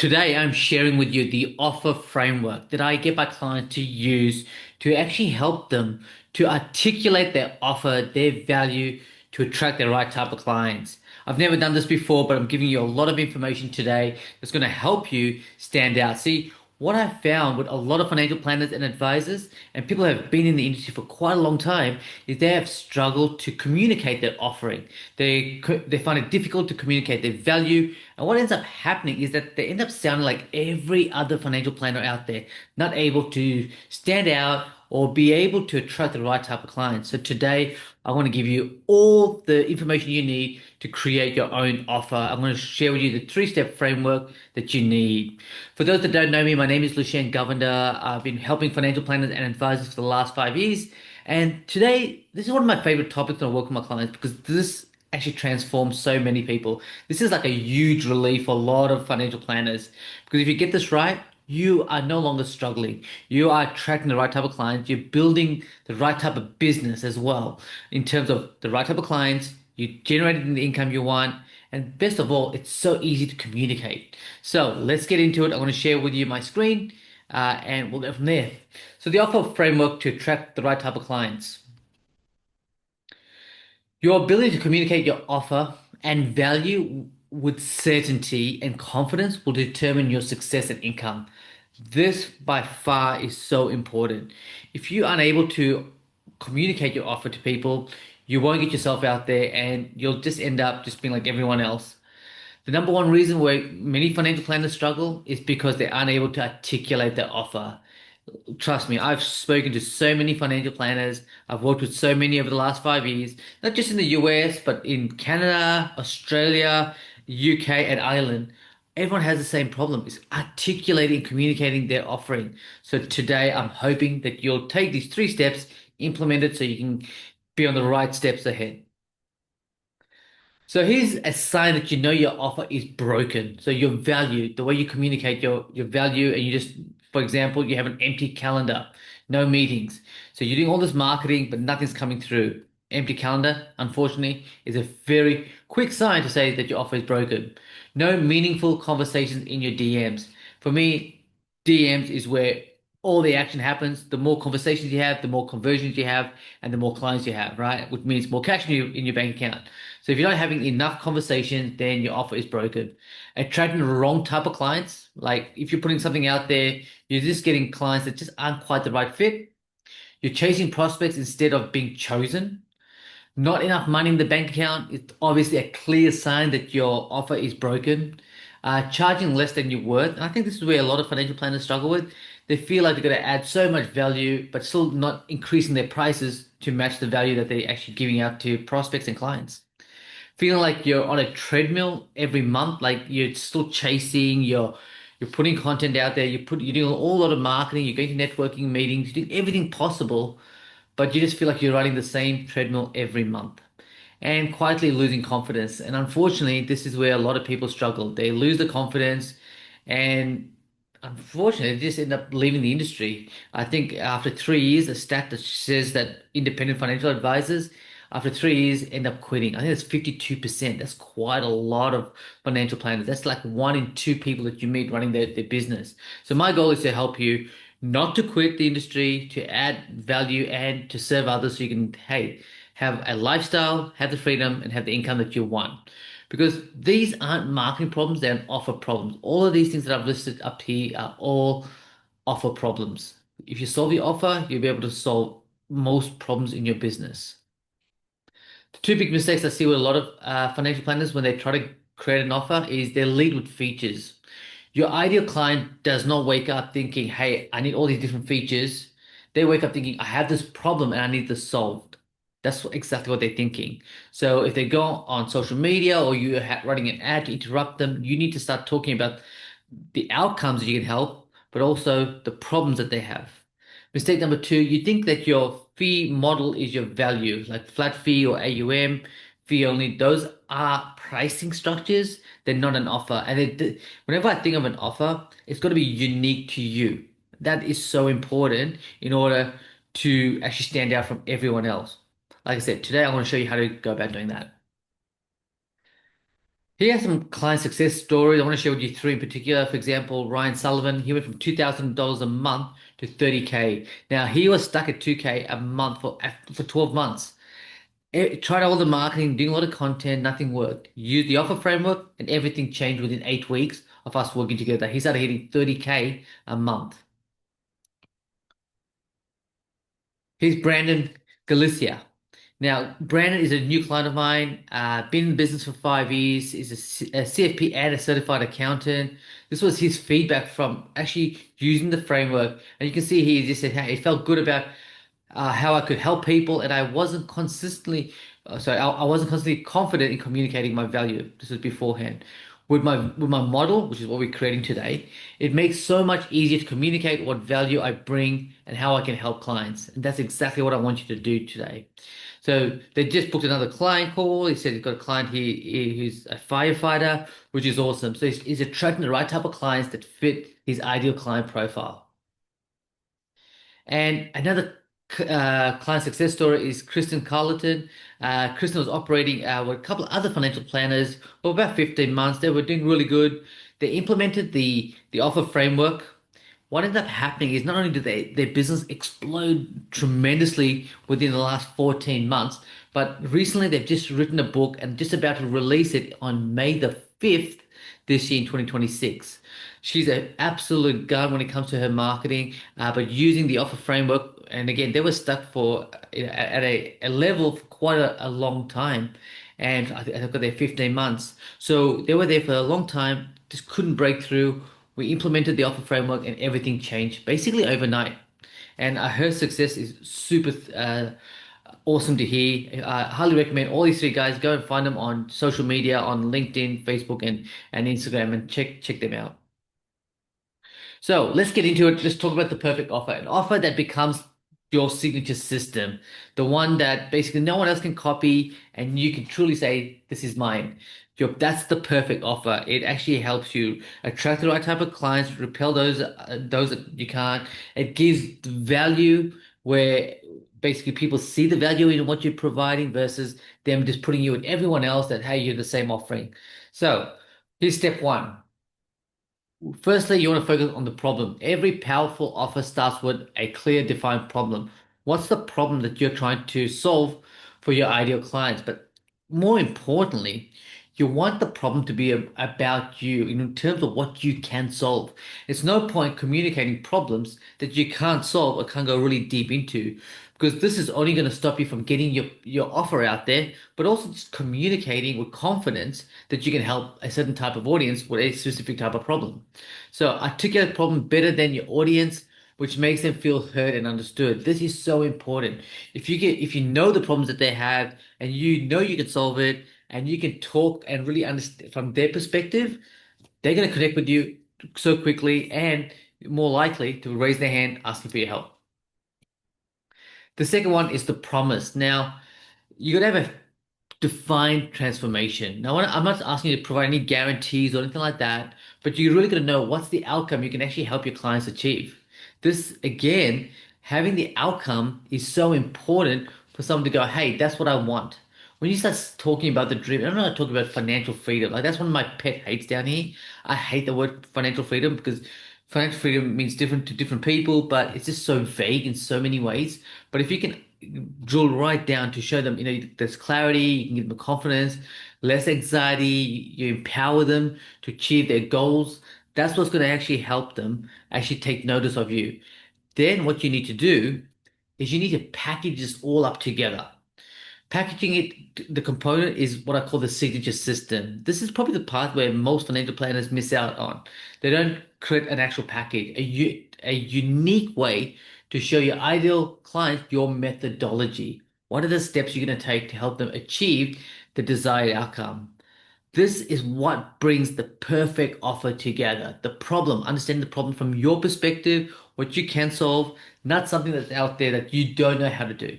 Today, I'm sharing with you the offer framework that I get my clients to use to actually help them to articulate their offer, their value, to attract the right type of clients. I've never done this before, but I'm giving you a lot of information today that's going to help you stand out. See, what I've found with a lot of financial planners and advisors and people who have been in the industry for quite a long time is they have struggled to communicate their offering. They find it difficult to communicate their value, and what ends up happening is that they end up sounding like every other financial planner out there, not able to stand out or be able to attract the right type of clients. So today, I want to give you all the information you need to create your own offer. I'm going to share with you the three-step framework that you need. For those that don't know me, my name is Loushen Govender. I've been helping financial planners and advisors for the last 5 years. And today, this is one of my favorite topics when I work with my clients because this actually transforms so many people. This is like a huge relief for a lot of financial planners because if you get this right, you are no longer struggling. You are attracting the right type of clients. You're building the right type of business as well in terms of the right type of clients. You're generating the income you want. And best of all, it's so easy to communicate. So let's get into it. I'm going to share with you my screen and we'll go from there. So the offer framework to attract the right type of clients. Your ability to communicate your offer and value with certainty and confidence will determine your success and income. This by far is so important. If you're unable to communicate your offer to people, you won't get yourself out there and you'll just end up just being like everyone else. The number one reason where many financial planners struggle is because they're unable to articulate their offer. Trust me, I've spoken to so many financial planners. I've worked with so many over the last 5 years, not just in the US, but in Canada, Australia, UK, and Ireland. Everyone has the same problem. It's articulating, communicating their offering. So today I'm hoping that you'll take these three steps, implement it so you can be on the right steps ahead. So here's a sign that you know your offer is broken. So your value, the way you communicate your value, and you just, for example, you have an empty calendar, no meetings. So you're doing all this marketing, but nothing's coming through. Empty calendar, unfortunately, is a very quick sign to say that your offer is broken. No meaningful conversations in your DMs. For me, DMs is where all the action happens. The more conversations you have, the more conversions you have, and the more clients you have, right? Which means more cash in your bank account. So if you're not having enough conversations, then your offer is broken. Attracting the wrong type of clients, like if you're putting something out there, you're just getting clients that just aren't quite the right fit. You're chasing prospects instead of being chosen. Not enough money in the bank account is obviously a clear sign that your offer is broken. Charging less than you're worth. And I think this is where a lot of financial planners struggle with. They feel like they're going to add so much value, but still not increasing their prices to match the value that they're actually giving out to prospects and clients. Feeling like you're on a treadmill every month, like you're still chasing, you're putting content out there, you're doing a whole lot of marketing, you're going to networking meetings, you're doing everything possible, but you just feel like you're riding the same treadmill every month and quietly losing confidence. And unfortunately, this is where a lot of people struggle. They lose the confidence and unfortunately, they just end up leaving the industry. I think after 3 years, a stat that says that independent financial advisors, after 3 years, end up quitting. I think that's 52%. That's quite a lot of financial planners. That's like one in two people that you meet running their business. So my goal is to help you not to quit the industry, to add value and to serve others so you can, hey, have a lifestyle, have the freedom, and have the income that you want. Because these aren't marketing problems, they're offer problems. All of these things that I've listed up here are all offer problems. If you solve the offer, you'll be able to solve most problems in your business. The two big mistakes I see with a lot of financial planners when they try to create an offer is they lead with features. Your ideal client does not wake up thinking, hey, I need all these different features. They wake up thinking, I have this problem and I need this solved. That's exactly what they're thinking. So if they go on social media or you're running an ad to interrupt them, you need to start talking about the outcomes that you can help, but also the problems that they have. Mistake number two, you think that your fee model is your value, like flat fee or AUM, fee only. Those are pricing structures. They're not an offer. And whenever I think of an offer, it's got to be unique to you. That is so important in order to actually stand out from everyone else. Like I said, today I want to show you how to go about doing that. He has some client success stories. I want to share with you three in particular. For example, Ryan Sullivan, he went from $2,000 a month to 30K. Now he was stuck at 2K a month for 12 months. Tried all the marketing, doing a lot of content, nothing worked. Used the offer framework and everything changed within 8 weeks of us working together. He started hitting 30K a month. He's Brandon Galicia. Now, Brandon is a new client of mine. Been in business for 5 years. Is a CFP and a certified accountant. This was his feedback from actually using the framework, and you can see he just said, "Hey, it felt good about how I could help people, and I wasn't constantly confident in communicating my value." This was beforehand. With my model, which is what we're creating today, it makes so much easier to communicate what value I bring and how I can help clients. And that's exactly what I want you to do today. So they just booked another client call. He said he's got a client who's a firefighter, which is awesome. So he's attracting the right type of clients that fit his ideal client profile. And another client success story is Kristen Carleton. Kristen was operating with a couple of other financial planners for about 15 months. They were doing really good. They implemented the offer framework. What ended up happening is not only did their business explode tremendously within the last 14 months, but recently they've just written a book and just about to release it on May the 5th this year in 2026. She's an absolute gun when it comes to her marketing, but using the offer framework. And again, they were stuck for at a level for quite a long time. And I got there 15 months. So they were there for a long time, just couldn't break through. We implemented the offer framework and everything changed basically overnight. And her success is super awesome to hear. I highly recommend all these three guys go and find them on social media, on LinkedIn, Facebook, and Instagram, and check them out. So let's get into it. Let's talk about the perfect offer. An offer that becomes your signature system, the one that basically no one else can copy, and you can truly say, "This is mine." That's the perfect offer. It actually helps you attract the right type of clients, repel those that you can't. It gives value where basically people see the value in what you're providing versus them just putting you in everyone else that, hey, you're the same offering. So here's step one. Firstly, you want to focus on the problem. Every powerful offer starts with a clear, defined problem. What's the problem that you're trying to solve for your ideal clients? But more importantly, you want the problem to be about you in terms of what you can solve. It's no point communicating problems that you can't solve or can't go really deep into, because this is only going to stop you from getting your offer out there, but also just communicating with confidence that you can help a certain type of audience with a specific type of problem. So articulate the problem better than your audience, which makes them feel heard and understood. This is so important. If you know the problems that they have and you know you can solve it and you can talk and really understand from their perspective, they're going to connect with you so quickly and more likely to raise their hand asking for your help. The second one is the promise. Now, you got to have a defined transformation. Now, I'm not asking you to provide any guarantees or anything like that, but you're really going to know what's the outcome you can actually help your clients achieve. This, again, having the outcome is so important for someone to go, hey, that's what I want. When you start talking about the dream, I'm not talking about financial freedom. Like that's one of my pet hates down here. I hate the word financial freedom because financial freedom means different to different people, but it's just so vague in so many ways. But if you can drill right down to show them, there's clarity, you can give them confidence, less anxiety, you empower them to achieve their goals. That's what's going to actually help them actually take notice of you. Then what you need to do is you need to package this all up together. Packaging it, the component is what I call the signature system. This is probably the part where most financial planners miss out on. They don't create an actual package, a unique way to show your ideal client your methodology. What are the steps you're going to take to help them achieve the desired outcome? This is what brings the perfect offer together. The problem, understand the problem from your perspective, what you can solve, not something that's out there that you don't know how to do.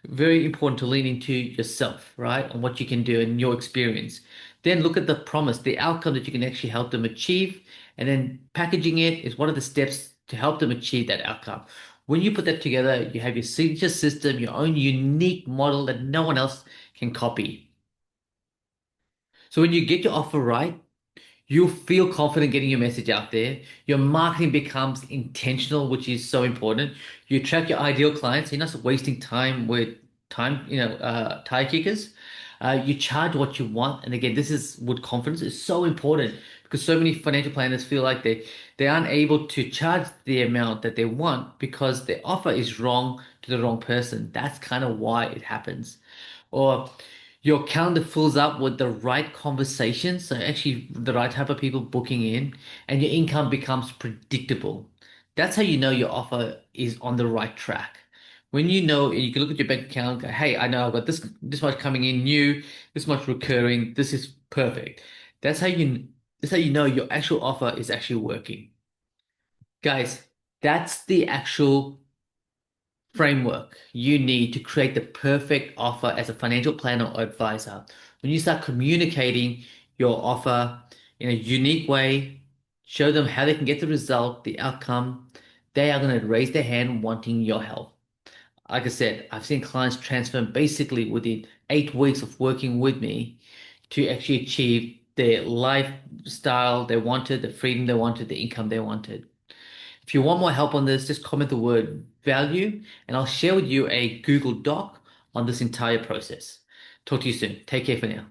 Very important to lean into yourself, right? On what you can do and your experience. Then look at the promise, the outcome that you can actually help them achieve. And then packaging it is what are the steps to help them achieve that outcome. When you put that together, you have your signature system, your own unique model that no one else can copy. So when you get your offer right, you feel confident getting your message out there. Your marketing becomes intentional, which is so important. You attract your ideal clients. You're not wasting time with tire kickers. You charge what you want. And again, this is with confidence is so important because so many financial planners feel like they aren't able to charge the amount that they want because the offer is wrong to the wrong person. That's kind of why it happens. Or your calendar fills up with the right conversations, so actually the right type of people booking in, and your income becomes predictable. That's how you know your offer is on the right track. When you know, you can look at your bank account and go, hey, I know I've got this much coming in new, this much recurring, this is perfect. That's how you that's how you know your actual offer is actually working. Guys, that's the actual framework you need to create the perfect offer as a financial planner or advisor. When you start communicating your offer in a unique way, show them how they can get the result, the outcome, they are going to raise their hand wanting your help. Like I said, I've seen clients transform basically within 8 weeks of working with me to actually achieve their lifestyle they wanted, the freedom they wanted, the income they wanted. If you want more help on this, just comment the word value and I'll share with you a Google Doc on this entire process. Talk to you soon. Take care for now.